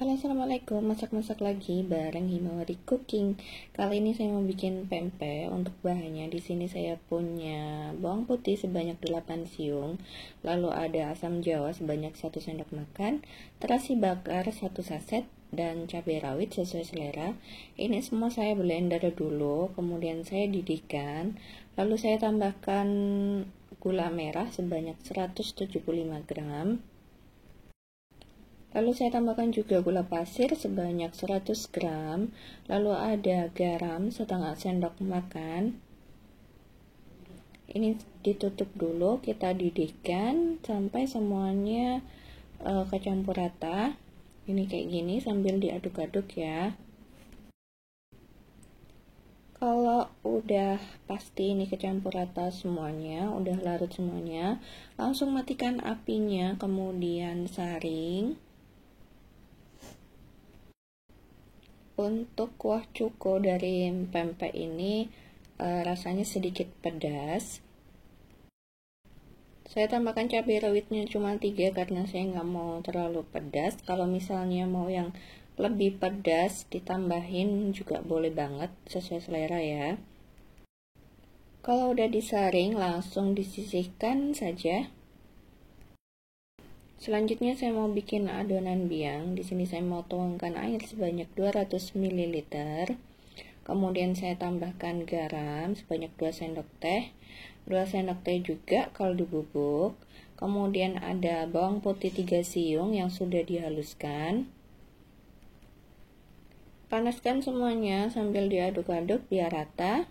Halo, assalamualaikum. Masak-masak lagi bareng Himawari Cooking. Kali ini saya mau bikin pempek. Untuk bahannya di sini saya punya bawang putih sebanyak 8 siung, lalu ada asam jawa sebanyak 1 sendok makan, terasi bakar 1 saset, dan cabai rawit sesuai selera. Ini semua saya blender dulu, kemudian saya didihkan, lalu saya tambahkan gula merah sebanyak 175 gram. Lalu saya tambahkan juga gula pasir sebanyak 100 gram. Lalu ada garam setengah sendok makan. Ini ditutup dulu, kita didihkan sampai semuanya kecampur rata. Ini kayak gini sambil diaduk-aduk ya. Kalau udah pasti ini kecampur rata semuanya, udah larut semuanya, langsung matikan apinya, kemudian saring. Untuk kuah cuko dari pempek ini rasanya sedikit pedas. Saya tambahkan cabai rawitnya cuma 3 karena saya nggak mau terlalu pedas. Kalau misalnya mau yang lebih pedas ditambahin juga boleh banget, sesuai selera ya. Kalau udah disaring langsung disisihkan saja. Selanjutnya saya mau bikin adonan biang. Di sini saya mau tuangkan air sebanyak 200 ml. Kemudian saya tambahkan garam sebanyak 2 sendok teh. 2 sendok teh juga kaldu bubuk. Kemudian ada bawang putih 3 siung yang sudah dihaluskan. Panaskan semuanya sambil diaduk-aduk biar rata.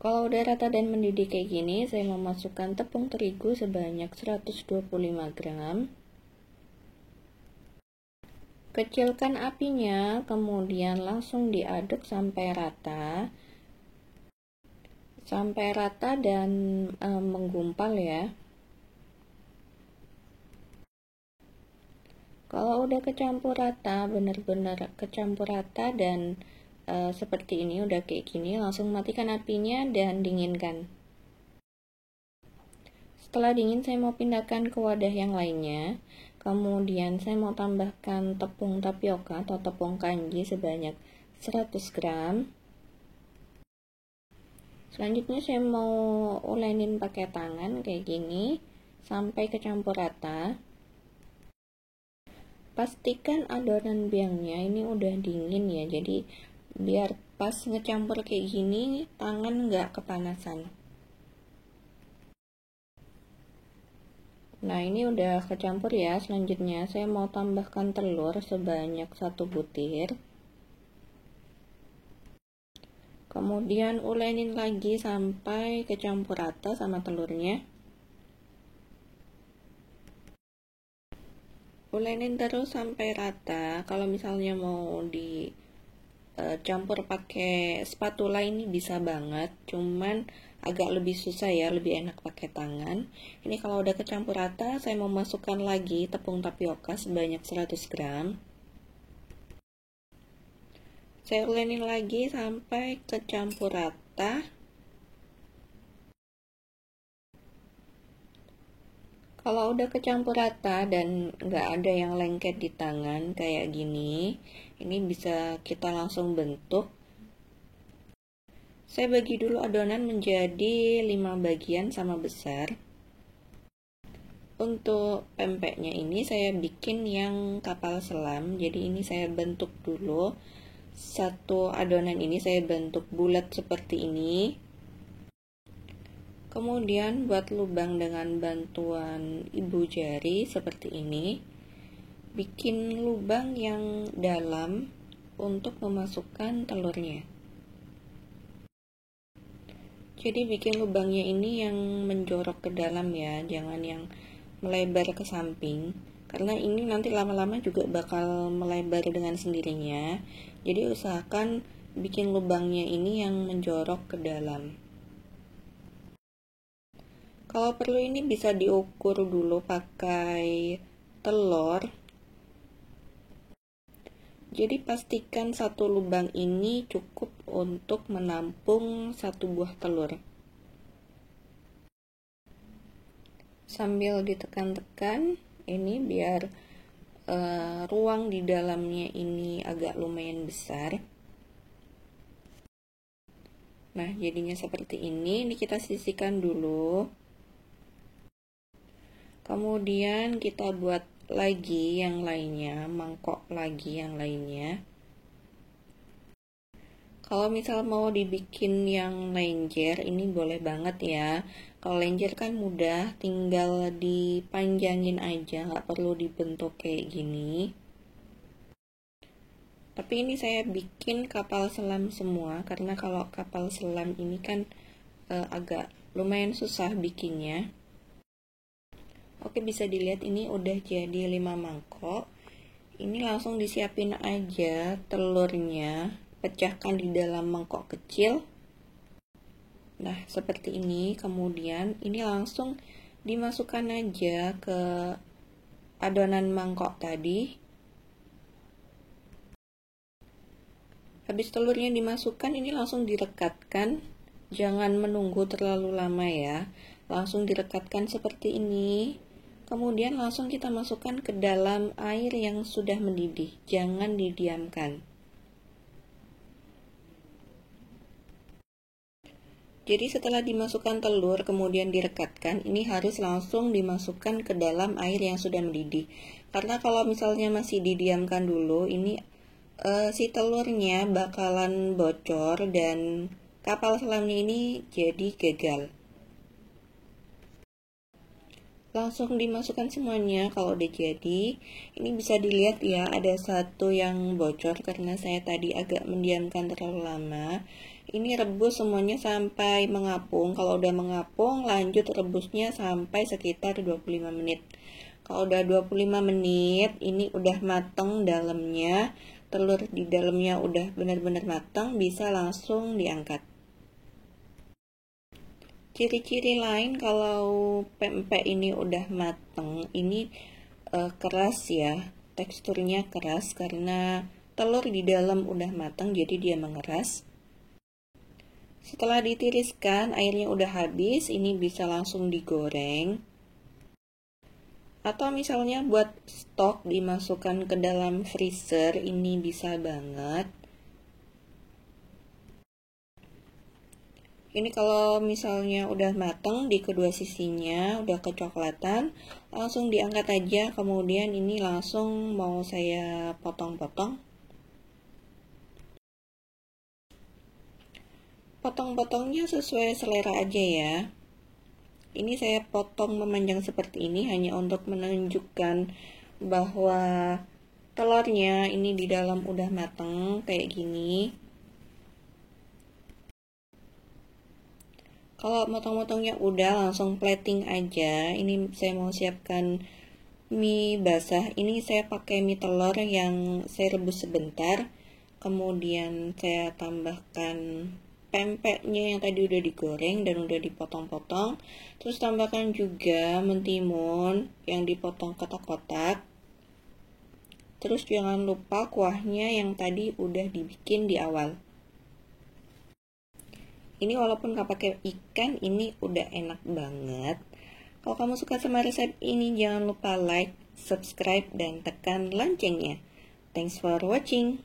Kalau udah rata dan mendidih kayak gini, saya memasukkan tepung terigu sebanyak 125 gram. Kecilkan apinya, kemudian langsung diaduk sampai rata. Sampai rata dan menggumpal ya. Kalau udah kecampur rata, benar-benar kecampur rata dan seperti ini, udah kayak gini, langsung matikan apinya dan dinginkan. Setelah dingin saya mau pindahkan ke wadah yang lainnya. Kemudian saya mau tambahkan tepung tapioka atau tepung kanji sebanyak 100 gram. Selanjutnya saya mau ulenin pakai tangan kayak gini sampai kecampur rata. Pastikan adonan biangnya ini udah dingin ya, jadi biar pas ngecampur kayak gini tangan nggak kepanasan. Nah, ini udah kecampur ya. Selanjutnya saya mau tambahkan telur sebanyak 1 butir. Kemudian ulenin lagi sampai kecampur rata sama telurnya. Ulenin terus sampai rata. Kalau misalnya mau dicampur pakai spatula ini bisa banget, cuman agak lebih susah ya, lebih enak pakai tangan. Ini kalau udah kecampur rata, saya mau masukkan lagi tepung tapioka sebanyak 100 gram. Saya ulenin lagi sampai kecampur rata. Kalau udah kecampur rata dan nggak ada yang lengket di tangan kayak gini, ini bisa kita langsung bentuk. Saya bagi dulu adonan menjadi 5 bagian sama besar. Untuk pempeknya ini saya bikin yang kapal selam, jadi ini saya bentuk dulu. Satu adonan ini saya bentuk bulat seperti ini. Kemudian buat lubang dengan bantuan ibu jari seperti ini. Bikin lubang yang dalam untuk memasukkan telurnya. Jadi bikin lubangnya ini yang menjorok ke dalam ya, jangan yang melebar ke samping. Karena ini nanti lama-lama juga bakal melebar dengan sendirinya. Jadi usahakan bikin lubangnya ini yang menjorok ke dalam. Kalau perlu ini bisa diukur dulu pakai telur. Jadi pastikan satu lubang ini cukup untuk menampung 1 buah telur. Sambil ditekan-tekan, ini biar ruang di dalamnya ini agak lumayan besar. Nah, jadinya seperti ini. Ini kita sisihkan dulu. Kemudian kita buat lagi yang lainnya, mangkok lagi yang lainnya. Kalau misal mau dibikin yang lenjer, ini boleh banget ya. Kalau lenjer kan mudah, tinggal dipanjangin aja, nggak perlu dibentuk kayak gini. Tapi ini saya bikin kapal selam semua, karena kalau kapal selam ini kan agak lumayan susah bikinnya. Oke, bisa dilihat ini udah jadi 5 mangkok. Ini langsung disiapin aja telurnya, pecahkan di dalam mangkok kecil. Nah, seperti ini. Kemudian ini langsung dimasukkan aja ke adonan mangkok tadi. Habis telurnya dimasukkan, ini langsung direkatkan. Jangan menunggu terlalu lama ya. Langsung direkatkan seperti ini. Kemudian langsung kita masukkan ke dalam air yang sudah mendidih. Jangan didiamkan. Jadi setelah dimasukkan telur kemudian direkatkan, ini harus langsung dimasukkan ke dalam air yang sudah mendidih. Karena kalau misalnya masih didiamkan dulu, ini si telurnya bakalan bocor dan kapal selamnya ini jadi gagal. Langsung dimasukkan semuanya kalau udah jadi. Ini bisa dilihat ya, ada satu yang bocor karena saya tadi agak mendiamkan terlalu lama. Ini rebus semuanya sampai mengapung. Kalau udah mengapung, lanjut rebusnya sampai sekitar 25 menit. Kalau udah 25 menit, ini udah mateng dalamnya. Telur di dalamnya udah benar-benar mateng, bisa langsung diangkat. Ciri-ciri lain kalau pempek ini udah mateng, ini keras ya, teksturnya keras karena telur di dalam udah mateng, jadi dia mengeras. Setelah ditiriskan, airnya udah habis, ini bisa langsung digoreng. Atau misalnya buat stok dimasukkan ke dalam freezer, ini bisa banget. Ini kalau misalnya udah mateng di kedua sisinya, udah kecoklatan, langsung diangkat aja. Kemudian ini langsung mau saya potong-potong. Potong-potongnya sesuai selera aja ya. Ini saya potong memanjang seperti ini hanya untuk menunjukkan bahwa telurnya ini di dalam udah mateng kayak gini. Kalau motong-motongnya udah, langsung plating aja. Ini saya mau siapkan mie basah. Ini saya pakai mie telur yang saya rebus sebentar. Kemudian saya tambahkan pempeknya yang tadi udah digoreng dan udah dipotong-potong. Terus tambahkan juga mentimun yang dipotong kotak-kotak. Terus jangan lupa kuahnya yang tadi udah dibikin di awal. Ini walaupun nggak pakai ikan, ini udah enak banget. Kalau kamu suka sama resep ini, jangan lupa like, subscribe, dan tekan loncengnya. Thanks for watching.